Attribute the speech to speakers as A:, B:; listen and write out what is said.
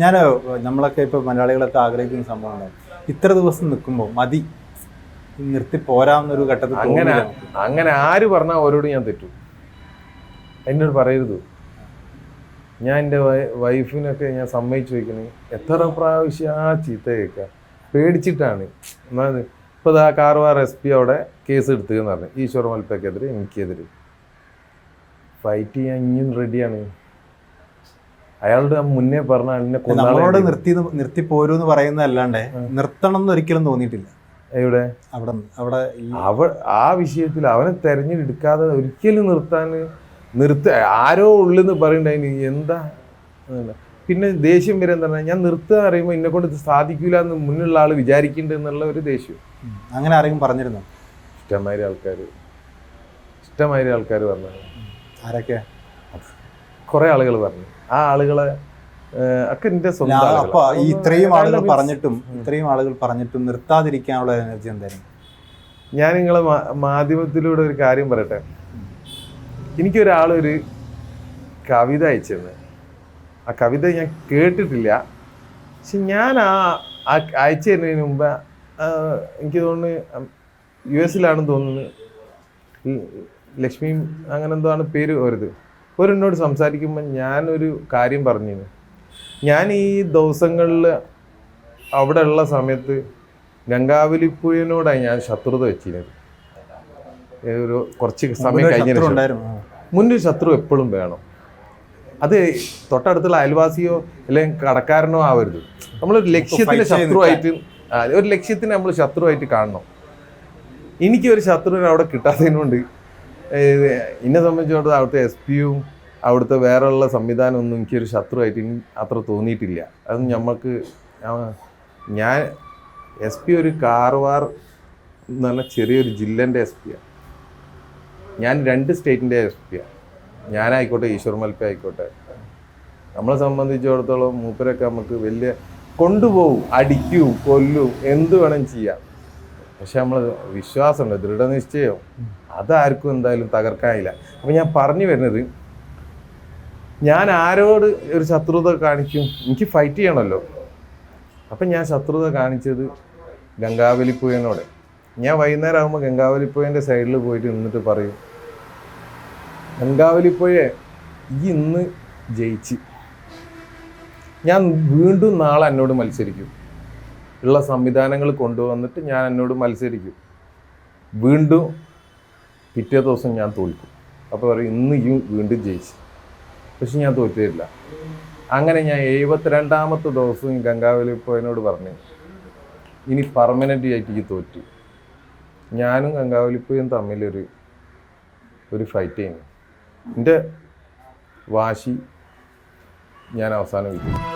A: ഞാൻ നമ്മളൊക്കെ ഇപ്പോൾ മലയാളികളൊക്കെ ആഗ്രഹിക്കുന്ന സംഭവമാണ് ഇത്ര ദിവസം നിൽക്കുമ്പോൾ മതി നിർത്തി പോരാവുന്നൊരു ഘട്ടത്തിൽ.
B: അങ്ങനെ ആര് പറഞ്ഞാൽ അവരോട് ഞാൻ തെറ്റും, എന്നോട് പറയരുത്. ഞാൻ എൻ്റെ വൈഫിനൊക്കെ ഞാൻ സമ്മതിച്ചു വയ്ക്കണേ എത്ര പ്രാവശ്യം ആ ചീത്ത കേൾക്കുക പേടിച്ചിട്ടാണ്. ഇപ്പോൾ ആ കാർവാർ SP അവിടെ കേസ് എടുത്തതെന്ന് പറഞ്ഞു, ഈശ്വർ മൽപ്പയ്ക്കെതിരെ എനിക്കെതിരെ. ഫൈറ്റ് ചെയ്യാൻ ഇനിയും റെഡിയാണ്. അയാളുടെ മുന്നേ പറഞ്ഞ
A: നമ്മളോട് നിർത്തി പോരൂന്ന് പറയുന്നതല്ലാണ്ട് നിർത്തണം എന്ന് ഒരിക്കലും തോന്നിയിട്ടില്ല.
B: എവിടെ
A: അവിടെ
B: ആ വിഷയത്തിൽ അവനെ തെരഞ്ഞെടുക്കാതെ ഒരിക്കലും ആരോ ഉള്ളെന്ന് പറയണ്ടായിന് എന്താ. പിന്നെ ദേഷ്യം വരെ എന്താ പറഞ്ഞാൽ ഞാൻ നിർത്തുക അറിയുമ്പോൾ എന്നെ കൊണ്ട് ഇത് സാധിക്കില്ല എന്ന് മുന്നുള്ള ആൾ വിചാരിക്കുന്നുണ്ട് എന്നുള്ള ഒരു ദേഷ്യം.
A: അങ്ങനെ ആരെങ്കിലും പറഞ്ഞിരുന്നു?
B: ഇഷ്ടമാതിരി ആൾക്കാർ പറഞ്ഞു.
A: ആരൊക്കെ?
B: കുറെ ആളുകൾ പറഞ്ഞു. ആ ആളുകളെ ഒക്കെ എൻ്റെ സ്വന്തം.
A: അപ്പൊ ഇത്രയും ആളുകൾ പറഞ്ഞിട്ടും നിർത്താതിരിക്കാനുള്ള എനർജി എന്തായിരുന്നു?
B: ഞാൻ നിങ്ങളെ മാധ്യമത്തിലൂടെ ഒരു കാര്യം പറയട്ടെ. എനിക്കൊരാളൊരു കവിത അയച്ചെന്ന്. ആ കവിത ഞാൻ കേട്ടിട്ടില്ല, പക്ഷെ ഞാൻ അയച്ചു തരുന്നതിന് മുമ്പ് എനിക്ക് തോന്നുന്നു US തോന്നുന്നു, ലക്ഷ്മി അങ്ങനെ എന്തോ ആണ് പേര് ഒരെന്നോട് സംസാരിക്കുമ്പോൾ ഞാനൊരു കാര്യം പറഞ്ഞിരുന്നു. ഞാൻ ഈ ദിവസങ്ങളിൽ അവിടെ ഉള്ള സമയത്ത് ഗംഗാവലിപ്പുഴയോടാണ് ഞാൻ ശത്രുത വെച്ചിരുന്നത്. ഒരു കുറച്ച് സമയം കഴിഞ്ഞതിന് മുന്നൊരു ശത്രു എപ്പോഴും വേണം. അത് തൊട്ടടുത്തുള്ള അയൽവാസിയോ അല്ലെങ്കിൽ കടക്കാരനോ ആവരുത്. നമ്മളൊരു ലക്ഷ്യത്തിന് നമ്മൾ ശത്രുവായിട്ട് കാണണം. എനിക്കൊരു ശത്രുവിനെ അവിടെ കിട്ടാത്തതിനുകൊണ്ട് എന്നെ സംബന്ധിച്ചിടത്തോളം അവിടുത്തെ SP-യും അവിടുത്തെ വേറെയുള്ള സംവിധാനമൊന്നും എനിക്കൊരു ശത്രുവായിട്ട് അത്ര തോന്നിയിട്ടില്ല. അത് ഞാൻ SP ഒരു കാർവാർ എന്ന് പറഞ്ഞാൽ ചെറിയൊരു ജില്ലേൻ്റെ SP-യാണ്. ഞാൻ 2 സ്റ്റേറ്റിൻ്റെ SP-യാണ്. ഞാനായിക്കോട്ടെ ഈശ്വർ മൽപ്പ ആയിക്കോട്ടെ. നമ്മളെ സംബന്ധിച്ചിടത്തോളം മൂപ്പരൊക്കെ നമുക്ക് വലിയ കൊണ്ടുപോകും, അടിക്കും, കൊല്ലും, എന്ത് വേണം ചെയ്യാം. പക്ഷെ നമ്മൾ വിശ്വാസമുണ്ട്, ദൃഢനിശ്ചയം, അതാർക്കും എന്തായാലും തകർക്കാനില്ല. അപ്പം ഞാൻ പറഞ്ഞു വരുന്നത്, ഞാൻ ആരോട് ഒരു ശത്രുത കാണിക്കും? എനിക്ക് ഫൈറ്റ് ചെയ്യണമല്ലോ. അപ്പം ഞാൻ ശത്രുത കാണിച്ചത് ഗംഗാവലിപ്പുഴയോടെ. ഞാൻ വൈകുന്നേരം ആകുമ്പോൾ ഗംഗാവലിപ്പുഴേൻ്റെ സൈഡിൽ പോയിട്ട് നിന്നിട്ട് പറയും, ഗംഗാവലിപ്പുഴയെ ഇന്ന് ജയിച്ച് ഞാൻ വീണ്ടും നാളെ എന്നോട് മത്സരിക്കും. ഉള്ള സംവിധാനങ്ങൾ കൊണ്ടുവന്നിട്ട് ഞാൻ എന്നോട് മത്സരിക്കും. വീണ്ടും പിറ്റേ ദിവസം ഞാൻ തോൽക്കും. അപ്പോൾ പറയും ഇന്ന് വീണ്ടും ജയിച്ചു. പക്ഷെ ഞാൻ തോറ്റില്ല. അങ്ങനെ ഞാൻ 72ാമത്തെ ദിവസവും ഗംഗാവലിപ്പുഴയോട് പറഞ്ഞു, ഇനി പെർമനൻ്റ് ആയിട്ട് തോറ്റു. ഞാനും ഗംഗാവലിപ്പുഴയും തമ്മിലൊരു ഫൈറ്റ് ചെയ്യുന്നു. എൻ്റെ വാശി ഞാൻ അവസാനം വിട്ടു.